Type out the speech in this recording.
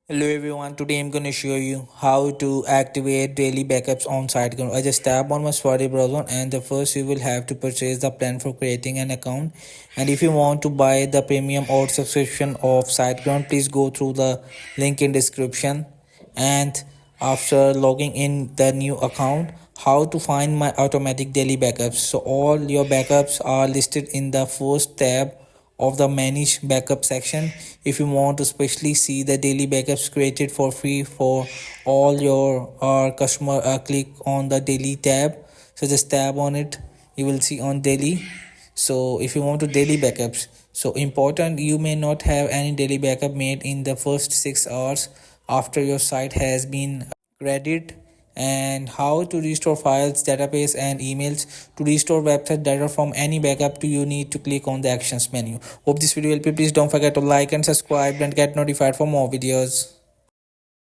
Hello everyone, today I'm going to show you how to activate daily backups on siteground. I just tap on my Safari browser and the first you will have to purchase the plan for creating an account. And if you want to buy the premium or subscription of siteground, please go through the link in description. And after logging in the new account, how to find my automatic daily backups. So all your backups are listed in the first tab of the manage backup section. If you want to especially see the daily backups created for free for all your customer, click on the daily tab. So just tap on it, you will see on daily. So if you want to daily backups, so important, you may not have any daily backup made in the first 6 hours after your site has been credited. And how to restore files, database and emails. To restore website data from any backup, you need to click on the actions menu. Hope this video helped you. Please don't forget to like and subscribe and get notified for more videos.